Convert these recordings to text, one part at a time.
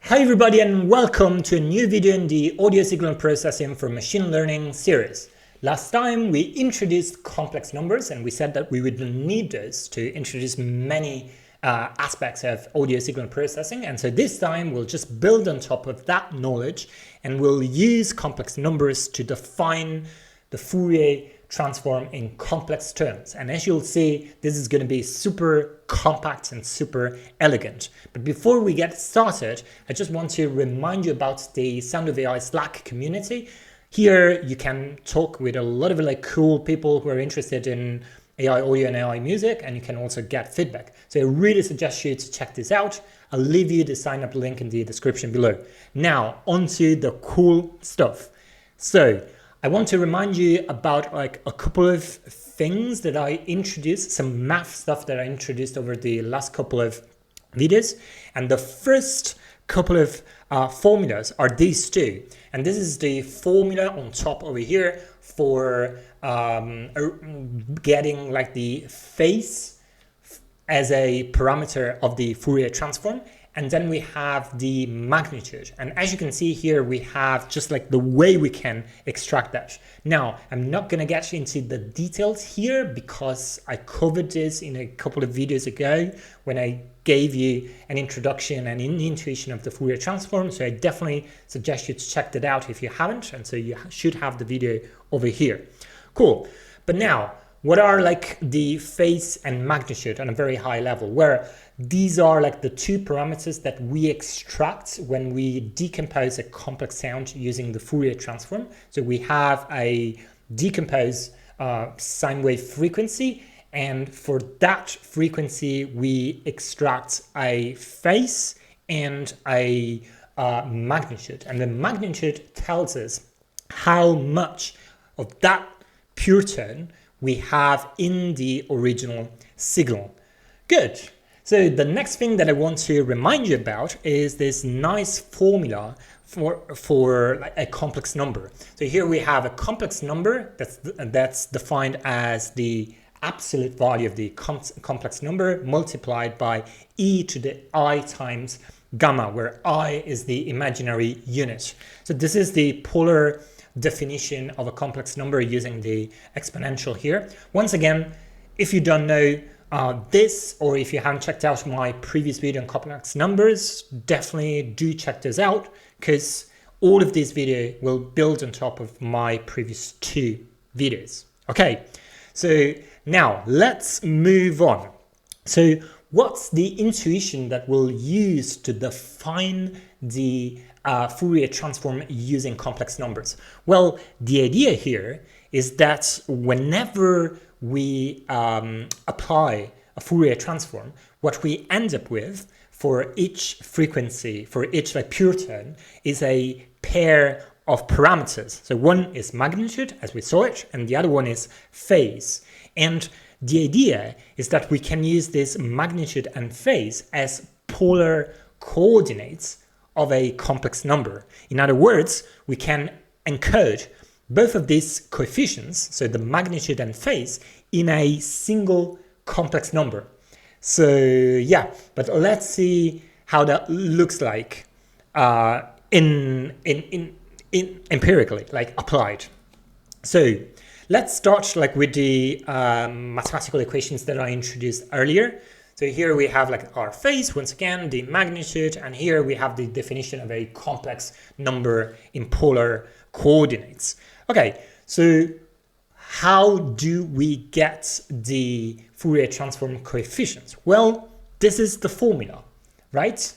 Hi everybody and welcome to a new video in the audio signal processing for machine learning series. Last time we introduced complex numbers and we said that we would need those to introduce many aspects of audio signal processing, and so this time we'll just build on top of that knowledge and we'll use complex numbers to define the Fourier transform in complex terms. And as you'll see, this is going to be super compact and super elegant. But before we get started, I just want to remind you about the Sound of AI Slack community. Here you can talk with a lot of cool people who are interested in AI audio and AI music, and you can also get feedback. So I really suggest you to check this out. I'll leave you the sign up link in the description below. Now onto the cool stuff. So I want to remind you about a couple of things that I introduced, some math stuff that I introduced over the last couple of videos. And the first couple of formulas are these two. And this is the formula on top over here for getting the phase as a parameter of the Fourier transform. And then we have the magnitude. And as you can see here, we have just the way we can extract that. Now, I'm not going to get into the details here because I covered this in a couple of videos ago when I gave you an introduction and an intuition of the Fourier transform. So I definitely suggest you to check that out if you haven't. And so you should have the video over here. Cool. But now, what are the phase and magnitude on a very high level, where these are the two parameters that we extract when we decompose a complex sound using the Fourier transform. So we have a decomposed sine wave frequency, and for that frequency we extract a phase and a magnitude, and the magnitude tells us how much of that pure tone we have in the original signal. Good. So the next thing that I want to remind you about is this nice formula for a complex number. So here we have a complex number that's defined as the absolute value of the complex number multiplied by e to the I times gamma, where I is the imaginary unit. So this is the polar definition of a complex number using the exponential here. Once again, if you don't know this, or if you haven't checked out my previous video on complex numbers, definitely do check this out, because all of this video will build on top of my previous two videos. Okay, so now let's move on. So what's the intuition that we'll use to define the Fourier transform using complex numbers? Well, the idea here is that whenever we apply a Fourier transform, what we end up with for each frequency, for each pure tone, is a pair of parameters. So one is magnitude, as we saw it, and the other one is phase. And the idea is that we can use this magnitude and phase as polar coordinates of a complex number. In other words, we can encode both of these coefficients, so the magnitude and phase, in a single complex number. So yeah, but let's see how that looks like empirically, applied. So let's start with the mathematical equations that I introduced earlier. So here we have our phase, once again, the magnitude, and here we have the definition of a complex number in polar coordinates. Okay, so how do we get the Fourier transform coefficients? Well, this is the formula, right?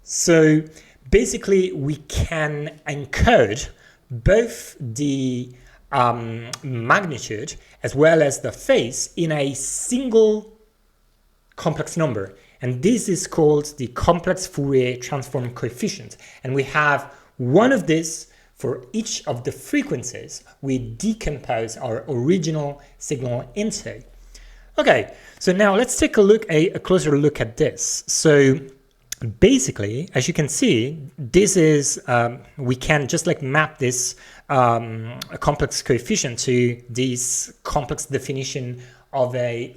So basically we can encode both the magnitude as well as the phase in a single complex number, and this is called the complex Fourier transform coefficient. And we have one of this for each of the frequencies we decompose our original signal into. Okay, so now let's take a closer look at this. So basically, as you can see, this is we can just map this complex coefficient to this complex definition of a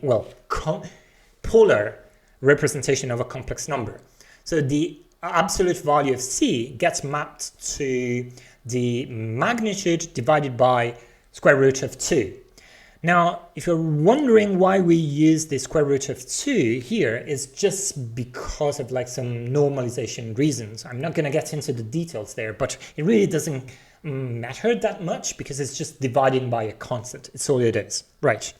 polar representation of a complex number. So the absolute value of C gets mapped to the magnitude divided by square root of 2. Now, if you're wondering why we use the square root of 2 here, it's just because of like some normalization reasons. I'm not going to get into the details there, but it really doesn't matter that much because it's just dividing by a constant. It's all it is. Right.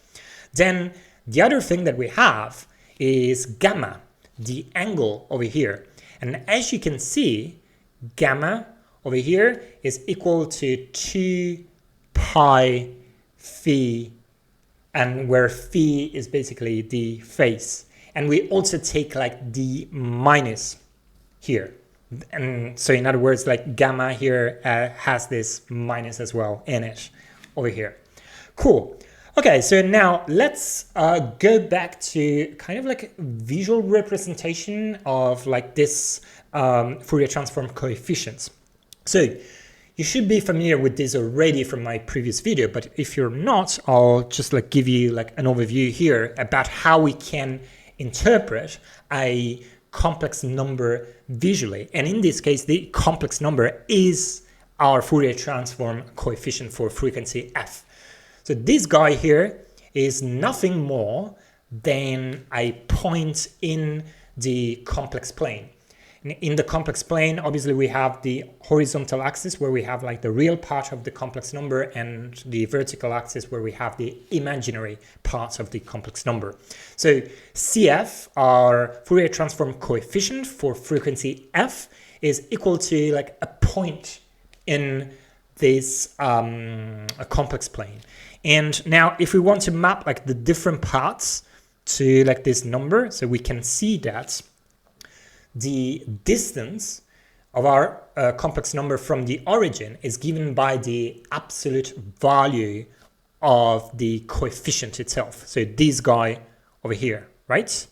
Then the other thing that we have is gamma, the angle over here. And as you can see, gamma over here is equal to 2 pi phi, and where phi is basically the phase. And we also take like the minus here. And so in other words, like gamma here has this minus as well in it over here. Cool. Okay, so now let's go back to kind of like a visual representation of like this Fourier transform coefficients. So you should be familiar with this already from my previous video, but if you're not, I'll just like give you like an overview here about how we can interpret a complex number visually. And in this case, the complex number is our Fourier transform coefficient for frequency f. So this guy here is nothing more than a point in the complex plane. In the complex plane, obviously we have the horizontal axis where we have like the real part of the complex number and the vertical axis where we have the imaginary parts of the complex number. So CF, our Fourier transform coefficient for frequency f, is equal to like a point in this a complex plane. And now if we want to map like the different parts to like this number, so we can see that the distance of our complex number from the origin is given by the absolute value of the coefficient itself. So this guy over here, right?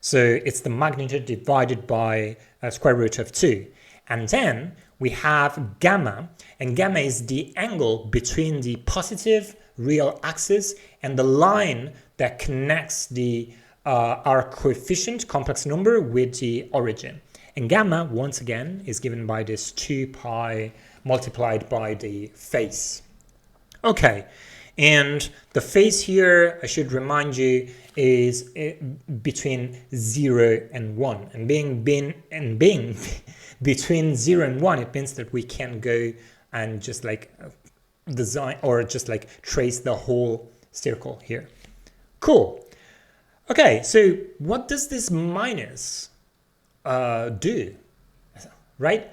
So it's the magnitude divided by square root of 2. And then we have gamma, and gamma is the angle between the positive real axis and the line that connects the our coefficient complex number with the origin. And gamma, once again, is given by this 2 pi multiplied by the phase. Okay, and the phase here, I should remind you, is between 0 and 1. And being between 0 and 1, it means that we can go and just like design or just like trace the whole circle here. Cool. Okay, so what does this minus do, right?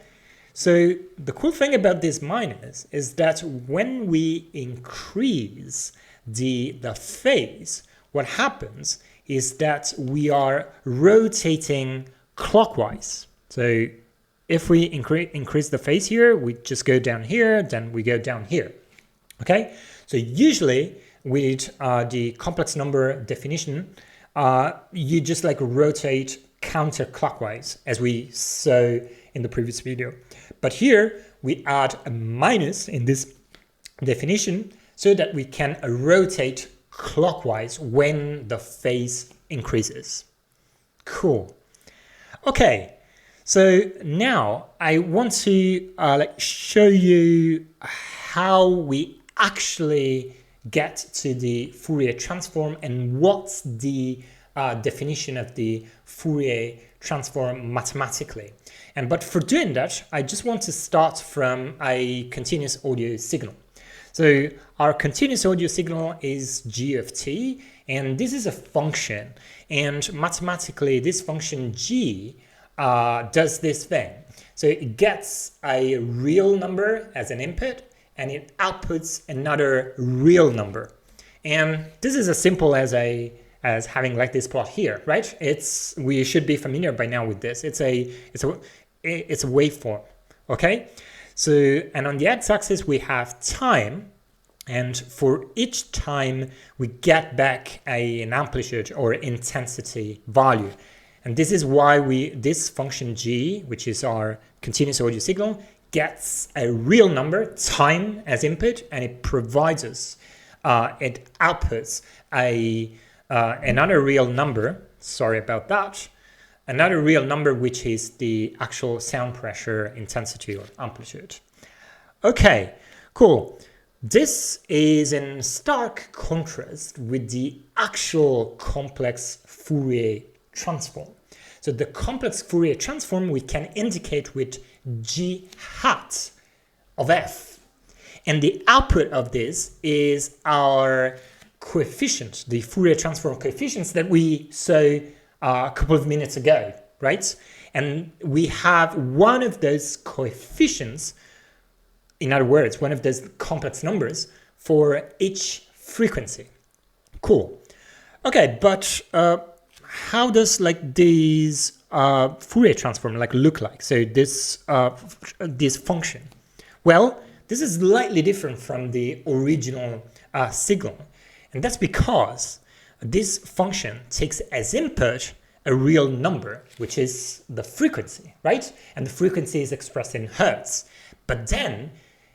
So the cool thing about this minus is that when we increase the phase, what happens is that we are rotating clockwise. So if we increase the phase here, we just go down here, then we go down here, okay? So usually with the complex number definition, you just like rotate counterclockwise as we saw in the previous video. But here we add a minus in this definition so that we can rotate clockwise when the phase increases. Cool. Okay, so now I want to like show you how we actually get to the Fourier transform and what's the definition of the Fourier transform mathematically. But for doing that, I just want to start from a continuous audio signal. So our continuous audio signal is g of t, and this is a function. And mathematically, this function g does this thing. So it gets a real number as an input, and it outputs another real number. And this is as simple as having like this plot here, right? We should be familiar by now with this. It's a waveform, okay? So, and on the x-axis we have time, and for each time we get back an amplitude or intensity value. And this is why this function g, which is our continuous audio signal, gets a real number, time, as input, and it provides us, it outputs another real number, sorry about that, another real number, which is the actual sound pressure, intensity, or amplitude. Okay, cool. This is in stark contrast with the actual complex Fourier transform. So the complex Fourier transform we can indicate with g hat of f. And the output of this is our coefficient, the Fourier transform coefficients that we saw a couple of minutes ago, right? And we have one of those coefficients, in other words, one of those complex numbers for each frequency. Cool. Okay, but how does like these Fourier transform like look like? So this function. Well, this is slightly different from the original signal, and that's because this function takes as input a real number, which is the frequency, right? And the frequency is expressed in hertz. But then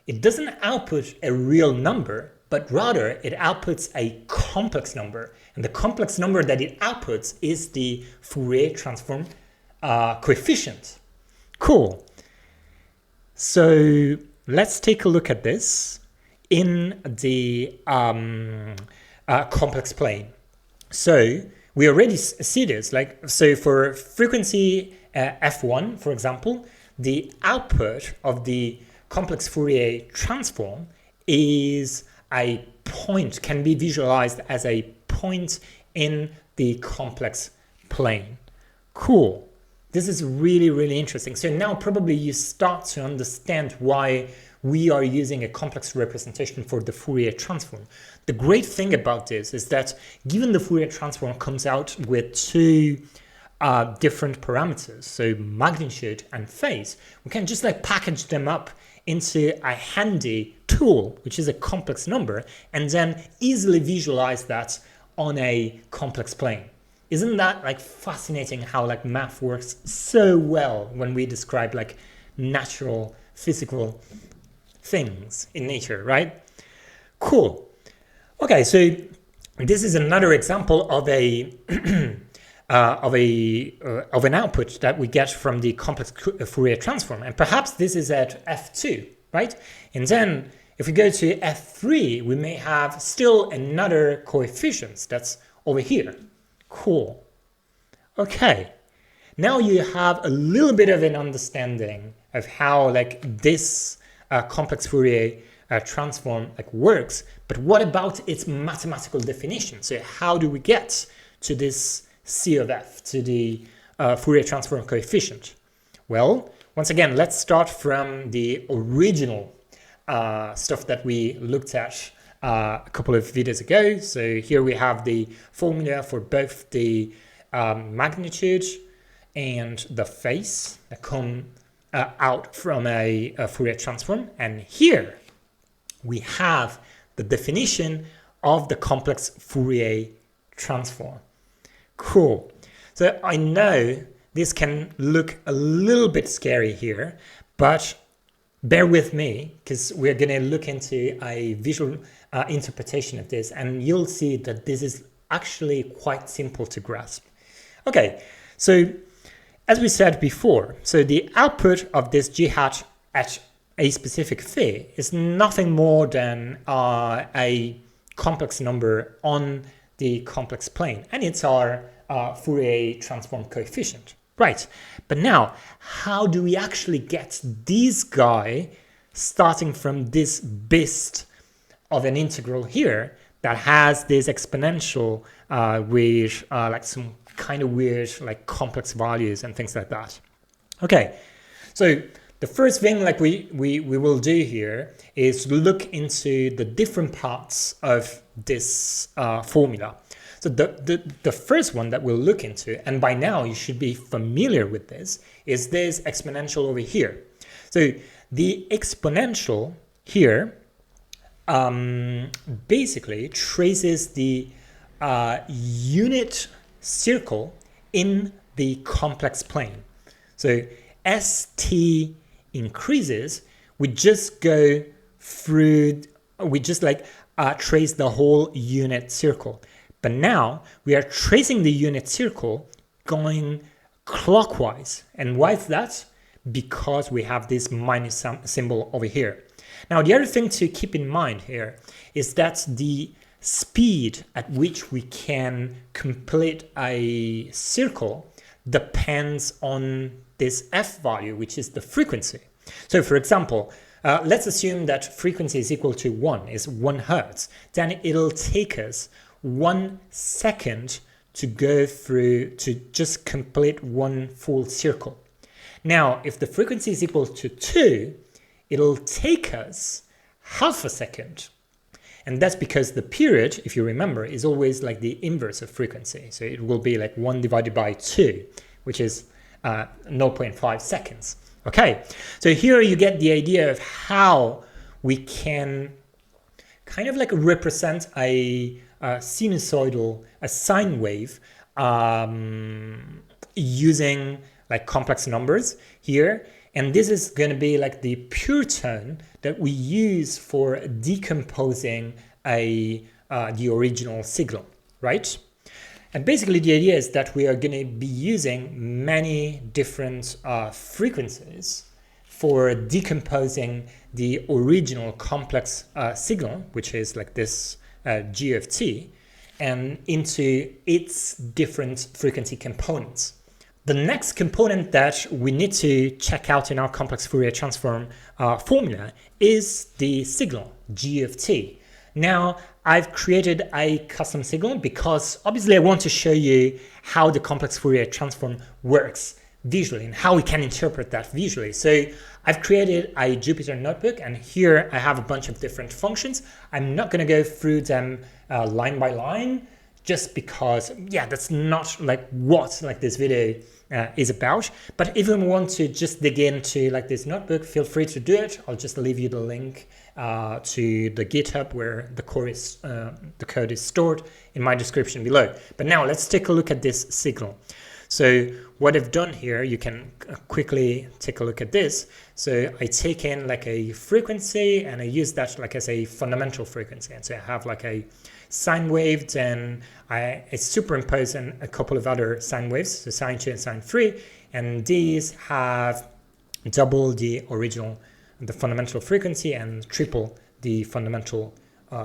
it doesn't output a real number, but rather it outputs a complex number. And the complex number that it outputs is the Fourier transform coefficient. Cool. So let's take a look at this in the complex plane. So we already see this, like, so for frequency f1, for example, the output of the complex Fourier transform is a point, can be visualized as a point in the complex plane. Cool. This is really, really interesting. So now probably you start to understand why we are using a complex representation for the Fourier transform. The great thing about this is that given the Fourier transform comes out with two different parameters, so magnitude and phase, we can just like package them up into a handy tool, which is a complex number, and then easily visualize that on a complex plane. Isn't that like fascinating how like math works so well when we describe like natural physical things in nature, right? Cool. Okay, so this is another example of a of an output that we get from the complex Fourier transform, and perhaps this is at f2, right? And then if we go to f3, we may have still another coefficient that's over here. Cool. Okay, now you have a little bit of an understanding of how like this complex Fourier transform like works, but what about its mathematical definition? So how do we get to this C of f, to the Fourier transform coefficient? Well, once again, let's start from the original stuff that we looked at a couple of videos ago. So here we have the formula for both the magnitude and the phase that come out from a Fourier transform. And here we have the definition of the complex Fourier transform. Cool. So I know this can look a little bit scary here, but bear with me because we're going to look into a visual interpretation of this, and you'll see that this is actually quite simple to grasp. Okay, so as we said before, so the output of this g hat at a specific phi is nothing more than a complex number on the complex plane, and it's our Fourier transform coefficient. Right, but now how do we actually get this guy starting from this beast of an integral here that has this exponential with like some kind of weird like complex values and things like that? Okay, so the first thing like we will do here is look into the different parts of this formula. So the first one that we'll look into, and by now you should be familiar with this, is this exponential over here. So the exponential here basically traces the unit circle in the complex plane. So as t increases, we just go through, we just like trace the whole unit circle. But now we are tracing the unit circle going clockwise. And why is that? Because we have this minus symbol over here. Now, the other thing to keep in mind here is that the speed at which we can complete a circle depends on this f value, which is the frequency. So for example, let's assume that frequency is equal to 1, is 1 hertz. Then it'll take us 1 second to go through, to just complete one full circle. Now, if the frequency is equal to 2, it'll take us half a second. And that's because the period, if you remember, is always like the inverse of frequency. So it will be like 1 divided by 2, which is 0.5 seconds. Okay, so here you get the idea of how we can kind of like represent a sinusoidal, a sine wave using like complex numbers here. And this is going to be like the pure tone that we use for decomposing the original signal, right? And basically the idea is that we are going to be using many different frequencies for decomposing the original complex signal, which is like this g of t, and into its different frequency components. The next component that we need to check out in our complex Fourier transform formula is the signal, g of t. Now, I've created a custom signal because obviously I want to show you how the complex Fourier transform works visually and how we can interpret that visually. So I've created a Jupyter notebook, and here I have a bunch of different functions. I'm not going to go through them line by line, just because, yeah, that's not like what like this video is about. But if you want to just dig into like this notebook, feel free to do it. I'll just leave you the link to the GitHub where the code is stored in my description below. But now let's take a look at this signal. So what I've done here, you can quickly take a look at this. So I take in like a frequency and I use that like as a fundamental frequency. And so I have like a sine wave, then I superimpose in a couple of other sine waves, so sine 2 and sine 3, and these have double the original, the fundamental frequency, and triple the fundamental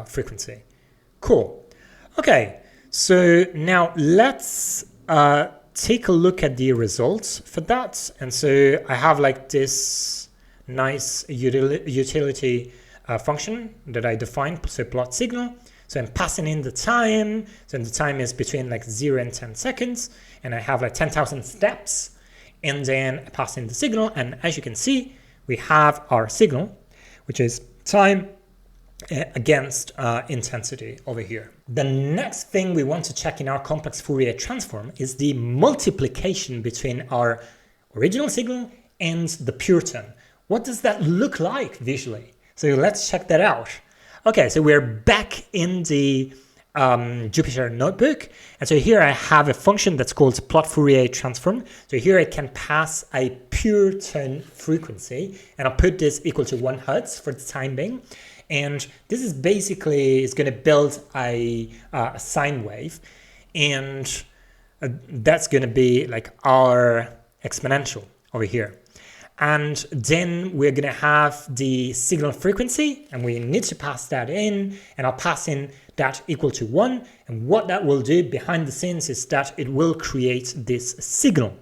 frequency. Cool. Okay, so now let's take a look at the results for that. And so I have like this nice utility function that I defined, so plot signal. So I'm passing in the time, so the time is between like 0 and 10 seconds, and I have like 10,000 steps, and then I pass in the signal, and as you can see, we have our signal, which is time against intensity over here. The next thing we want to check in our complex Fourier transform is the multiplication between our original signal and the pure tone. What does that look like visually? So let's check that out. Okay, so we're back in the Jupyter notebook. And so here I have a function that's called plot Fourier transform. So here I can pass a pure tone frequency, and I'll put this equal to 1 hertz for the time being. And this is basically, it's going to build a sine wave. And that's going to be like our exponential over here. And then we're going to have the signal frequency, and we need to pass that in, and I'll pass in that equal to 1. And what that will do behind the scenes is that it will create this signal.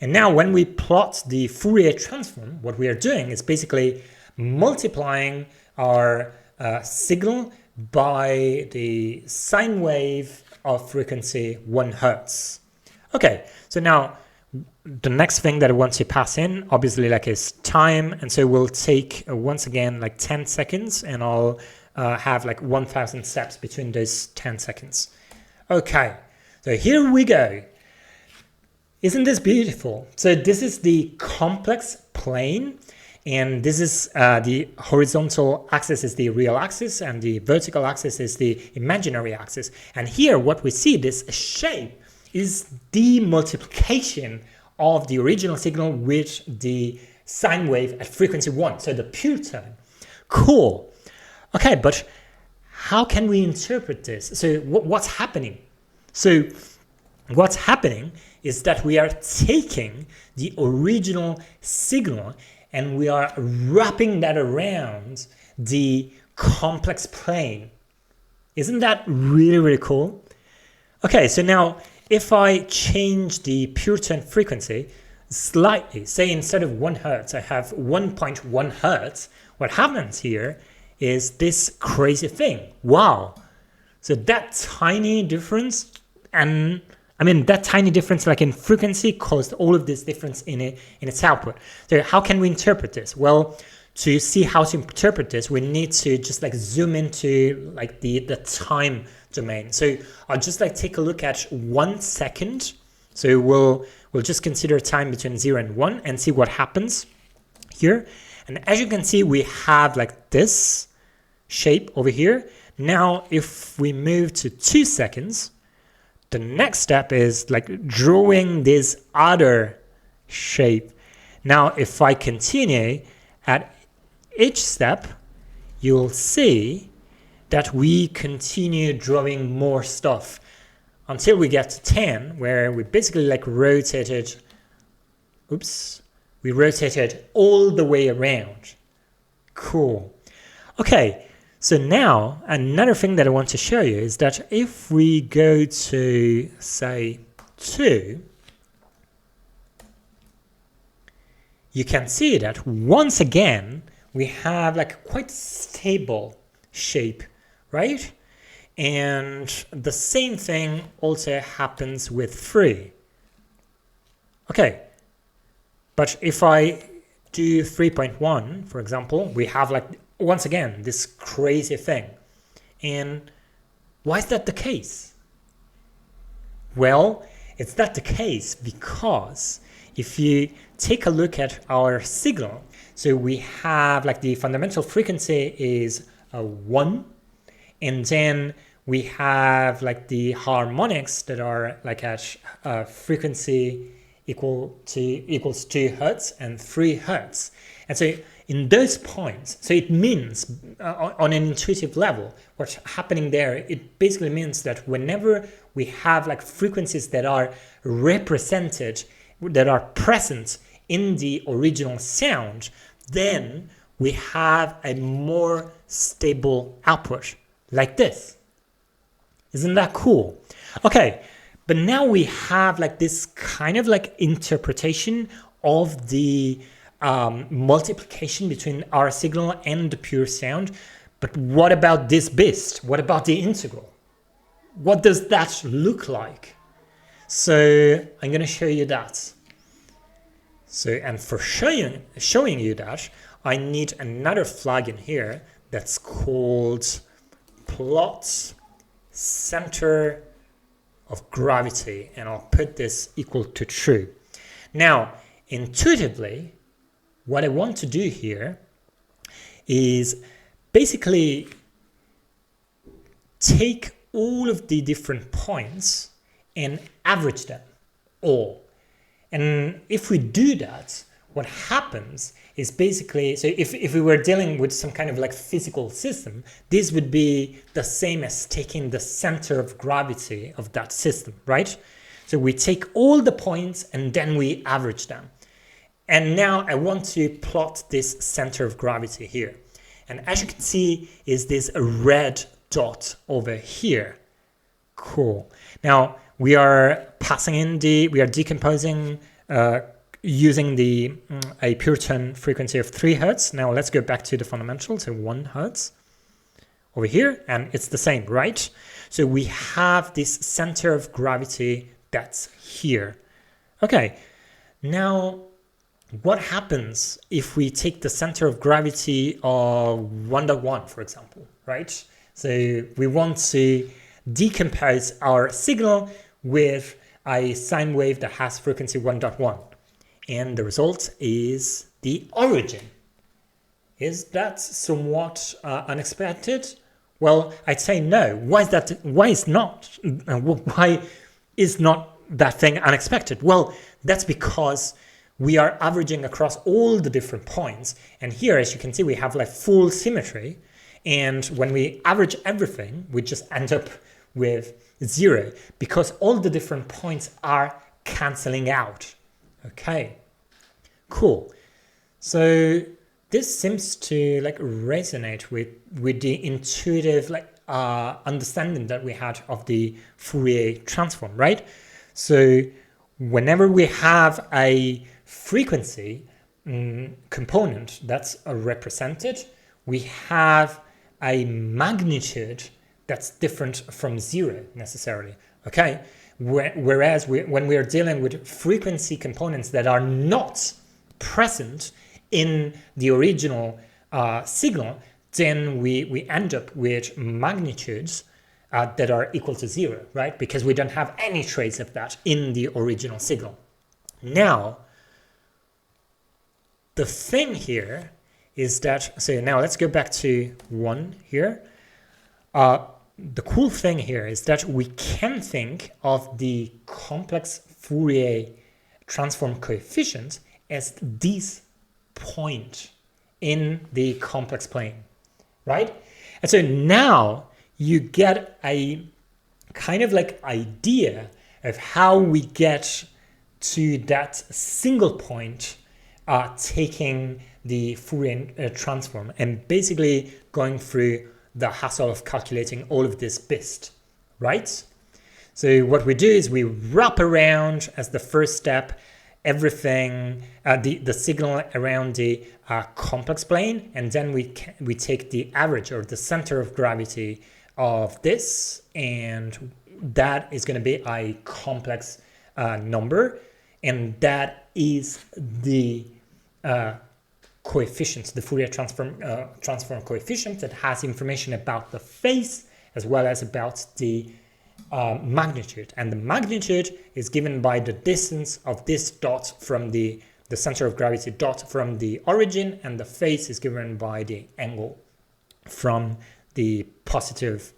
And now when we plot the Fourier transform, what we are doing is basically multiplying our signal by the sine wave of frequency 1 hertz. Okay, so now the next thing that I want to pass in, obviously, like is time, and so we'll take once again like 10 seconds, and I'll have like 1,000 steps between those 10 seconds. Okay, so here we go. Isn't this beautiful? So this is the complex plane, and this is the horizontal axis is the real axis, and the vertical axis is the imaginary axis. And here what we see, this shape, is the multiplication of the original signal with the sine wave at frequency 1, so the pure tone. Cool. Okay, but how can we interpret this? So what's happening? So what's happening is that we are taking the original signal and we are wrapping that around the complex plane. Isn't that really, really cool? Okay, so now if I change the pure tone frequency slightly, say instead of 1 Hertz, I have 1.1 Hertz, what happens here is this crazy thing. Wow. So that tiny difference, and I mean that tiny difference like in frequency caused all of this difference in its output. So how can we interpret this? Well, to see how to interpret this, we need to just like zoom into like the time domain. So I'll just like take a look at 1 second. So we'll just consider time between 0 and 1 and see what happens here. And as you can see, we have like this shape over here. Now, if we move to 2 seconds, the next step is like drawing this other shape. Now, if I continue at each step, you'll see that we continue drawing more stuff until we get to 10, where we basically like rotated, we rotated all the way around. Cool. Okay, so now another thing that I want to show you is that if we go to say 2, you can see that once again we have like quite stable shape, right? And the same thing also happens with 3. Okay, but if I do 3.1, for example, we have like once again this crazy thing. And why is that the case? Well, it's not the case because if you take a look at our signal, so we have like the fundamental frequency is 1, and then we have like the harmonics that are like at frequency equals 2 Hertz and 3 Hertz. And so in those points, so it means on an intuitive level, what's happening there, it basically means that whenever we have like frequencies that are represented, that are present in the original sound, then we have a more stable output like this. Isn't that cool? Okay, but now we have like this kind of like interpretation of the multiplication between our signal and the pure sound. But what about this beast? What about the integral? What does that look like? So I'm going to show you that. So, and for showing you that, I need another flag in here that's called plot center of gravity, and I'll put this equal to true. Now, intuitively, what I want to do here is basically take all of the different points and average them all. And if we do that, what happens is basically, so if we were dealing with some kind of like physical system, this would be the same as taking the center of gravity of that system, right? So we take all the points and then we average them. And now I want to plot this center of gravity here. And as you can see, is this red dot over here. Cool. Now we are passing in we are decomposing using a pure tone frequency of 3 Hertz. Now let's go back to the fundamental, so 1 Hertz over here, and it's the same, right? So we have this center of gravity that's here. Okay, now what happens if we take the center of gravity of 1.1, for example, right? So we want to decompose our signal with a sine wave that has frequency 1.1. And the result is the origin. Is that somewhat unexpected? Well, I'd say no. Why is that? Why is not that thing unexpected? Well, that's because we are averaging across all the different points. And here, as you can see, we have like full symmetry. And when we average everything, we just end up with 0 because all the different points are cancelling out. Okay, cool. So this seems to like resonate with the intuitive understanding that we had of the Fourier transform, right? So whenever we have a frequency component that's represented, we have a magnitude that's different from 0 necessarily, okay? Whereas when we are dealing with frequency components that are not present in the original signal, then we end up with magnitudes that are equal to 0, right? Because we don't have any trace of that in the original signal. Now, the thing here is that, so now let's go back to 1 here. The cool thing here is that we can think of the complex Fourier transform coefficient as this point in the complex plane, right? And so now you get a kind of like idea of how we get to that single point taking the Fourier transform and basically going through the hassle of calculating all of this bist, right? So what we do is we wrap around as the first step everything, the signal around the complex plane, and then we take the average or the center of gravity of this, and that is going to be a complex number, and that is the coefficient, the Fourier transform coefficient that has information about the phase as well as about the magnitude. And the magnitude is given by the distance of this dot from the center of gravity dot from the origin, and the phase is given by the angle from the positive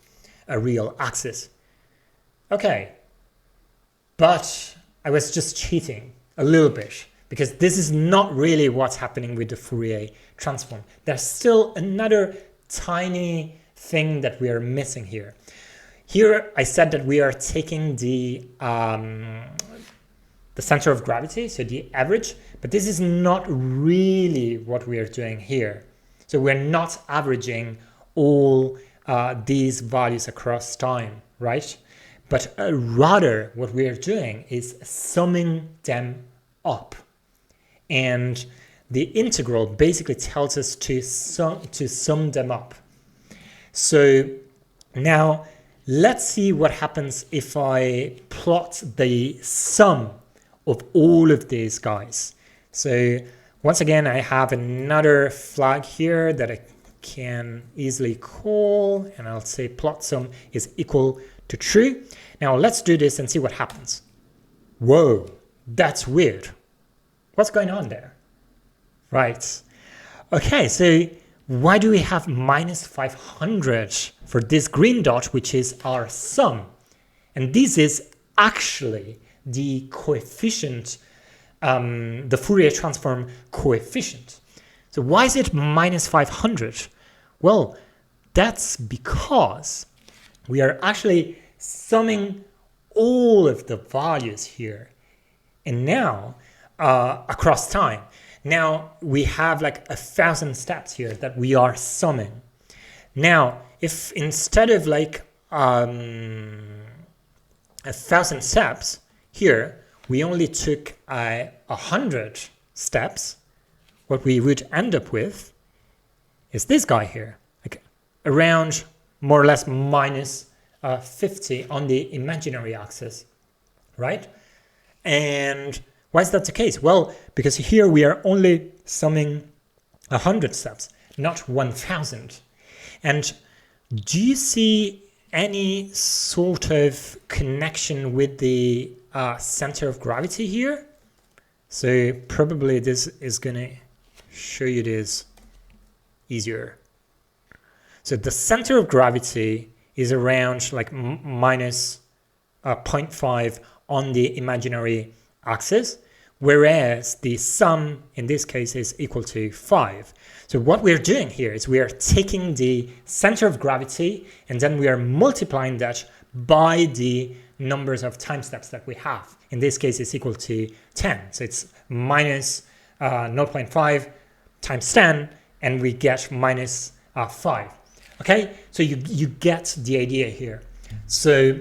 real axis. Okay, but I was just cheating a little bit, because this is not really what's happening with the Fourier transform. There's still another tiny thing that we are missing here. Here I said that we are taking the center of gravity, so the average, but this is not really what we are doing here. So we're not averaging all these values across time, right? But rather what we are doing is summing them up. And the integral basically tells us to sum them up. So now let's see what happens if I plot the sum of all of these guys. So once again, I have another flag here that I can easily call, and I'll say plot sum is equal to true. Now let's do this and see what happens. Whoa, that's weird. What's going on there? Right. Okay, so why do we have minus 500 for this green dot, which is our sum? And this is actually the coefficient, the Fourier transform coefficient. So why is it minus 500? Well, that's because we are actually summing all of the values here. And now, across time. Now we have like 1,000 steps here that we are summing. Now, if instead of like 1,000 steps here, we only took 100 steps, what we would end up with is this guy here, like around more or less minus 50 on the imaginary axis, right? And why is that the case? Well, because here we are only summing 100 steps, not 1,000. And do you see any sort of connection with the center of gravity here? So probably this is going to show you this easier. So the center of gravity is around like minus 0.5 on the imaginary axis, whereas the sum in this case is equal to 5. So what we're doing here is we are taking the center of gravity and then we are multiplying that by the numbers of time steps that we have. In this case, it's equal to 10. So it's minus 0.5 times 10, and we get minus 5. Okay, so you get the idea here. So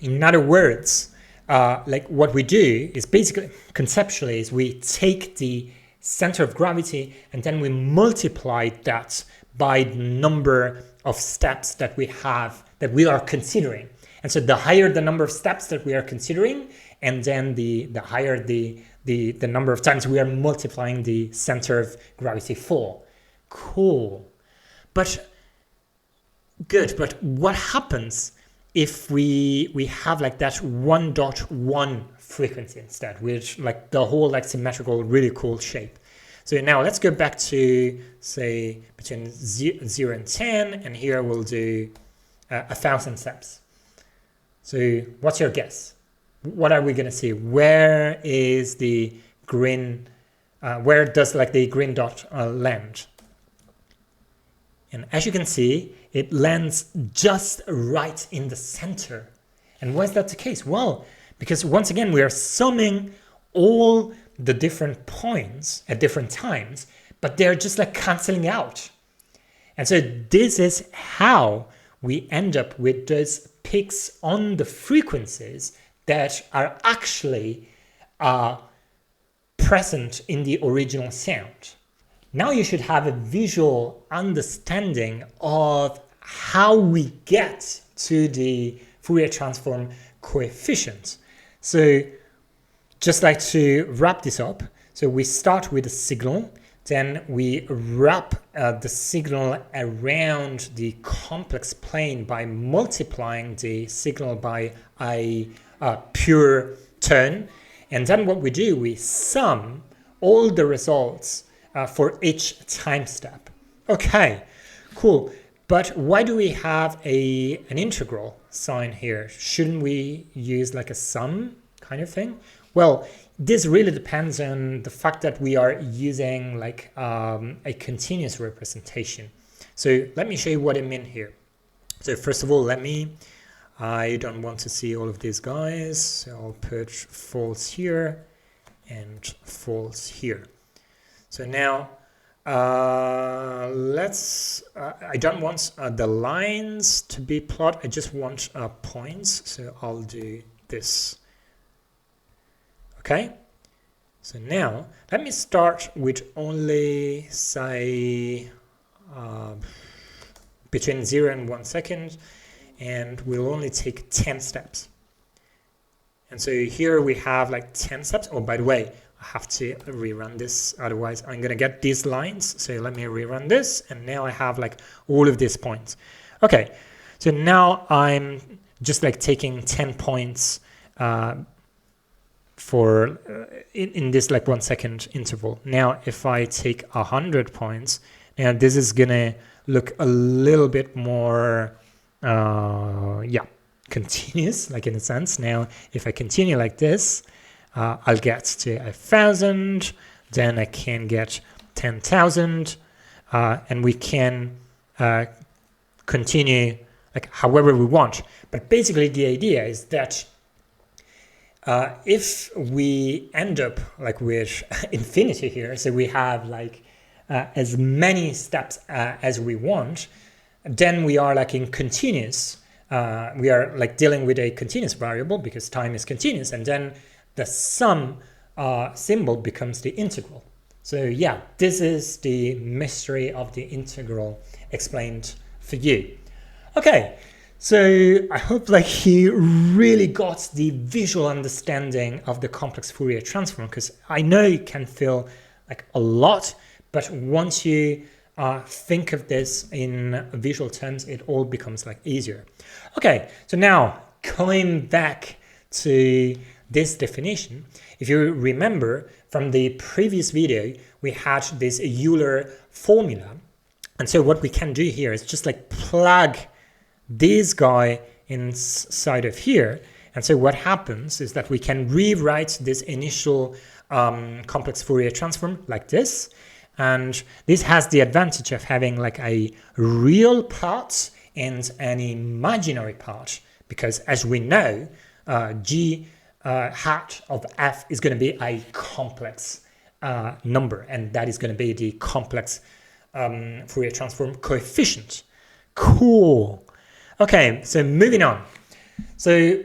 in other words, like what we do is basically, conceptually, is we take the center of gravity and then we multiply that by the number of steps that we have, that we are considering. And so the higher the number of steps that we are considering, and then the higher the number of times we are multiplying the center of gravity for. Cool. But good, but what happens if we have like that 1.1 frequency instead, which like the whole like symmetrical, really cool shape? So now let's go back to, say, between 0 and 10, and here we'll do 1,000 steps. So what's your guess? What are we going to see? Where is the green, where does like the green dot land? And as you can see, it lands just right in the center. And why is that the case? Well, because once again, we are summing all the different points at different times, but they're just like canceling out. And so this is how we end up with those peaks on the frequencies that are actually present in the original sound. Now you should have a visual understanding of how we get to the Fourier transform coefficient. So just like to wrap this up, so we start with a signal, then we wrap the signal around the complex plane by multiplying the signal by a pure term, and then what we do, we sum all the results for each time step. Okay, cool. But why do we have an integral sign here? Shouldn't we use like a sum kind of thing? Well, this really depends on the fact that we are using like a continuous representation. So let me show you what I mean here. So first of all, I don't want to see all of these guys, so I'll put false here and false here. So now I don't want the lines to be plotted, I just want points, so I'll do this. Okay, so now let me start with only, say, between 0 and 1 second, and we'll only take 10 steps. And so here we have like 10 steps. Oh, by the way, I have to rerun this, otherwise I'm gonna get these lines. So let me rerun this, and now I have like all of these points. Okay, so now I'm just like taking 10 points for in this like 1 second interval. Now if I take 100 points, now this is gonna look a little bit more continuous, like in a sense. Now if I continue like this, I'll get to 1,000, then I can get 10,000, and we can continue like however we want. But basically the idea is that if we end up like with infinity here, so we have like as many steps as we want, then we are like in continuous, we are like dealing with a continuous variable because time is continuous, and then the sum symbol becomes the integral. So yeah, this is the mystery of the integral explained for you. Okay, so I hope like you really got the visual understanding of the complex Fourier transform, because I know it can feel like a lot, but once you think of this in visual terms, it all becomes like easier. Okay, so now going back to this definition, if you remember from the previous video, we had this Euler formula. And so what we can do here is just like plug this guy inside of here. And so what happens is that we can rewrite this initial complex Fourier transform like this. And this has the advantage of having like a real part and an imaginary part. because as we know, g hat of f is going to be a complex number, and that is going to be the complex Fourier transform coefficient. Cool. Okay, so moving on. So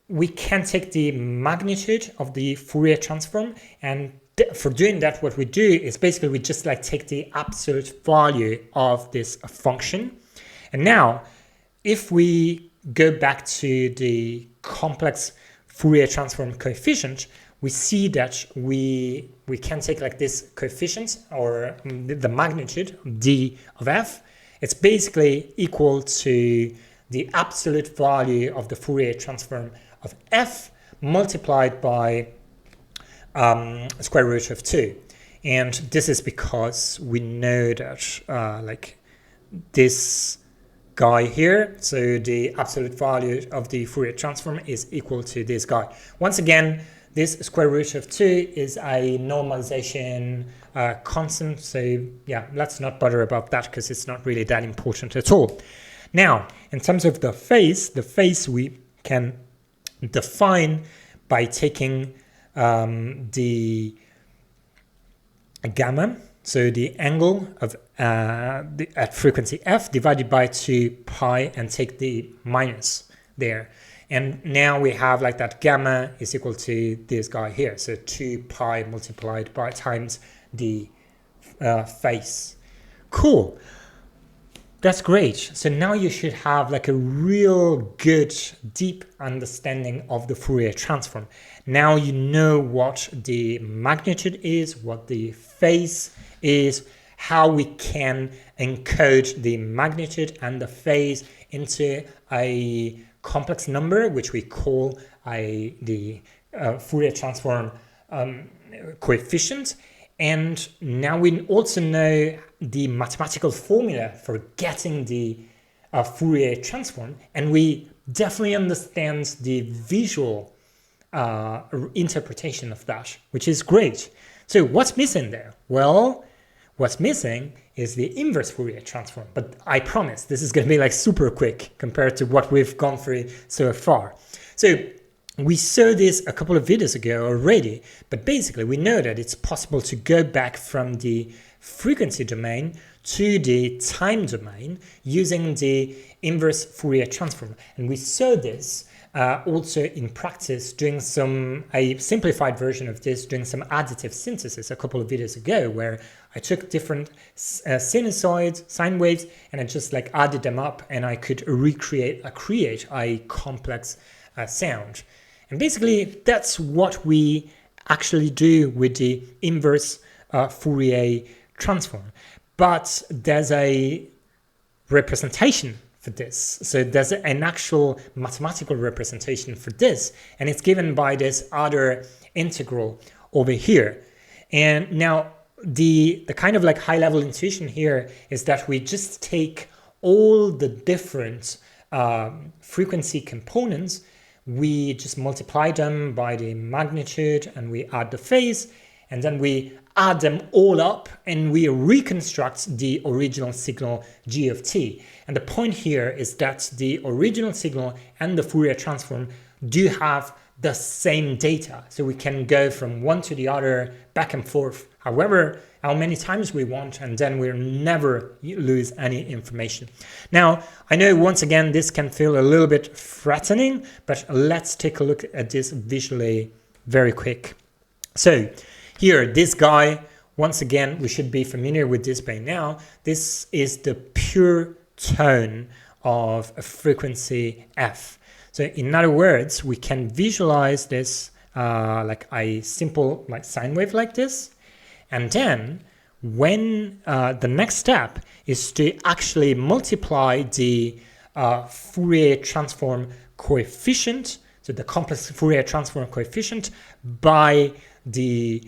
we can take the magnitude of the Fourier transform, and for doing that, what we do is basically we just like take the absolute value of this function. And now, if we go back to the complex Fourier transform coefficient, we see that we can take like this coefficient, or the magnitude d of f. It's basically equal to the absolute value of the Fourier transform of f multiplied by square root of 2. And this is because we know that like this guy here, so the absolute value of the Fourier transform is equal to this guy. Once again, this square root of 2 is a normalization constant, so yeah, let's not bother about that because it's not really that important at all. Now, in terms of the phase we can define by taking the gamma, so the angle of at frequency f divided by 2 pi, and take the minus there. And now we have like that gamma is equal to this guy here, so 2 pi multiplied by times the phase. Cool. That's great. So now you should have like a real good, deep understanding of the Fourier transform. Now you know what the magnitude is, what the phase is, how we can encode the magnitude and the phase into a complex number, which we call the Fourier transform coefficient. And now we also know the mathematical formula for getting the Fourier transform, and we definitely understand the visual interpretation of that, which is great. So what's missing there? Well, what's missing is the inverse Fourier transform, but I promise this is going to be like super quick compared to what we've gone through so far. So we saw this a couple of videos ago already, but basically we know that it's possible to go back from the frequency domain to the time domain using the inverse Fourier transform. And we saw this also in practice doing a simplified version of this, doing some additive synthesis a couple of videos ago, where I took different sinusoids, sine waves, and I just like added them up, and I could create a complex sound. And basically, that's what we actually do with the inverse Fourier transform. But there's a representation for this. So there's an actual mathematical representation for this, and it's given by this other integral over here. And now the kind of like high-level intuition here is that we just take all the different frequency components, we just multiply them by the magnitude, and we add the phase, and then we add them all up and we reconstruct the original signal g of t. And the point here is that the original signal and the Fourier transform do have the same data. So we can go from one to the other, back and forth, how many times we want, and then we'll never lose any information. Now, I know once again this can feel a little bit threatening, but let's take a look at this visually very quick. So here, this guy, once again, we should be familiar with this by now. This is the pure tone of a frequency f. So in other words, we can visualize this like a simple sine wave like this. And then when the next step is to actually multiply the Fourier transform coefficient, so the complex Fourier transform coefficient, by the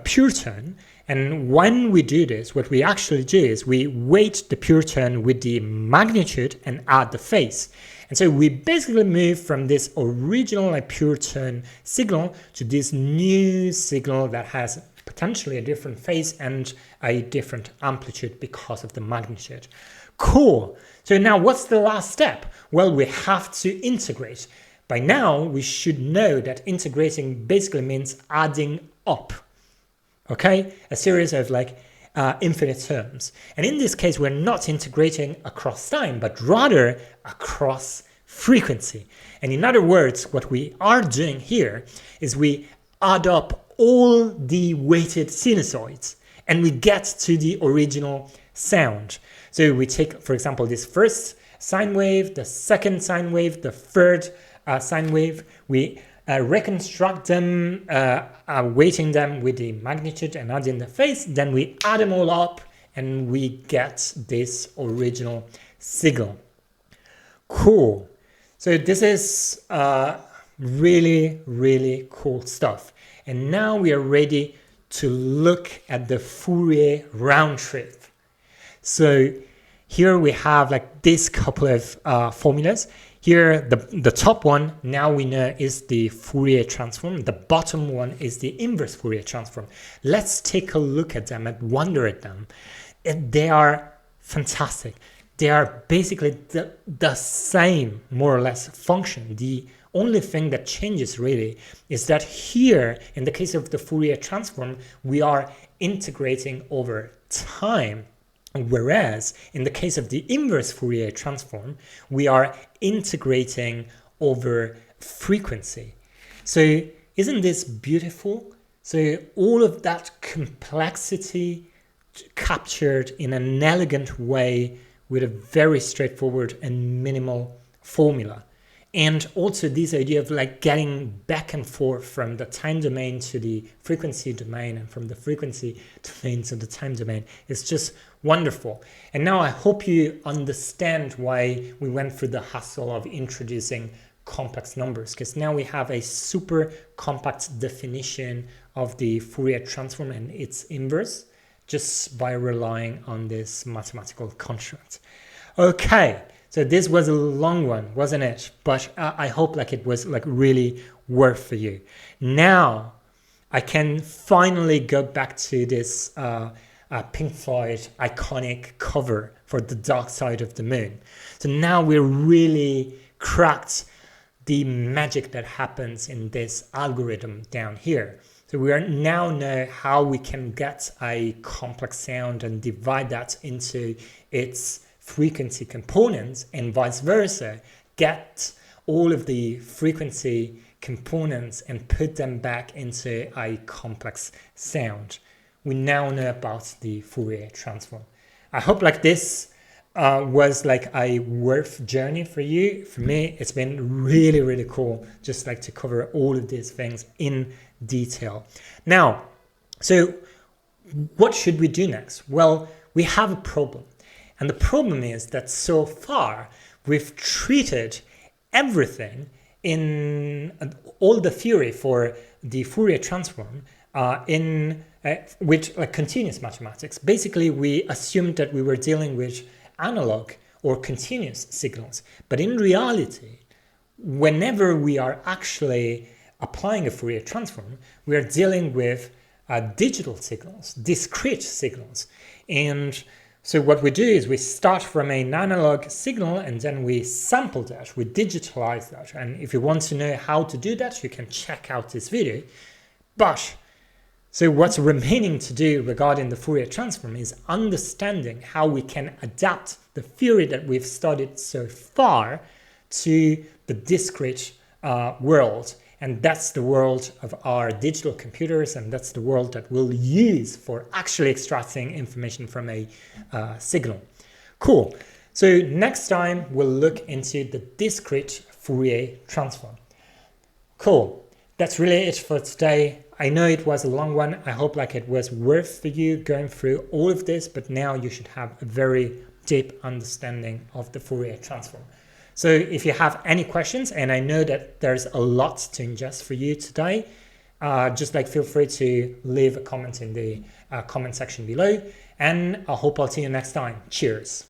pure tone. And when we do this, what we actually do is we weight the pure tone with the magnitude and add the phase. And so we basically move from this original pure tone signal to this new signal that has potentially a different phase and a different amplitude because of the magnitude. Cool. So now what's the last step? Well, we have to integrate. By now, we should know that integrating basically means adding up, okay? A series of like infinite terms. And in this case, we're not integrating across time, but rather across frequency. And in other words, what we are doing here is we add up all the weighted sinusoids and we get to the original sound. So we take, for example, this first sine wave, the second sine wave, the third sine wave. We reconstruct them, weighting them with the magnitude and adding the phase. Then we add them all up and we get this original signal. Cool. So this is really, really cool stuff. And now we are ready to look at the Fourier round trip. So here we have like this couple of formulas. Here, the top one, now we know, is the Fourier transform. The bottom one is the inverse Fourier transform. Let's take a look at them and wonder at them. They are fantastic. They are basically the same, more or less, function. The only thing that changes really is that here, in the case of the Fourier transform, we are integrating over time. Whereas in the case of the inverse Fourier transform, we are integrating over frequency. So isn't this beautiful? So all of that complexity captured in an elegant way with a very straightforward and minimal formula. And also this idea of like getting back and forth from the time domain to the frequency domain and from the frequency domain to the time domain is just wonderful. And now I hope you understand why we went through the hassle of introducing complex numbers, because now we have a super compact definition of the Fourier transform and its inverse just by relying on this mathematical construct. Okay. So this was a long one, wasn't it? But I hope like it was like really worth for you. Now I can finally go back to this Pink Floyd iconic cover for The Dark Side of the Moon. So now we're really cracked the magic that happens in this algorithm down here. So we are now know how we can get a complex sound and divide that into its frequency components and vice versa, get all of the frequency components and put them back into a complex sound. We now know about the Fourier transform. I hope like this was like a worth journey for you. For me, it's been really, really cool just like to cover all of these things in detail. Now, so what should we do next? Well, we have a problem. And the problem is that so far we've treated everything in all the theory for the Fourier transform with like continuous mathematics. Basically, we assumed that we were dealing with analog or continuous signals. But in reality, whenever we are actually applying a Fourier transform, we are dealing with digital signals, discrete signals. And so what we do is we start from an analog signal and then we sample that, we digitalize that. And if you want to know how to do that, you can check out this video. But so what's remaining to do regarding the Fourier transform is understanding how we can adapt the theory that we've studied so far to the discrete world. And that's the world of our digital computers, and that's the world that we'll use for actually extracting information from a signal. Cool. So next time we'll look into the discrete Fourier transform. Cool. That's really it for today. I know it was a long one. I hope like it was worth for you going through all of this, but now you should have a very deep understanding of the Fourier transform. So if you have any questions, and I know that there's a lot to ingest for you today, just like feel free to leave a comment in the comment section below, and I hope I'll see you next time. Cheers.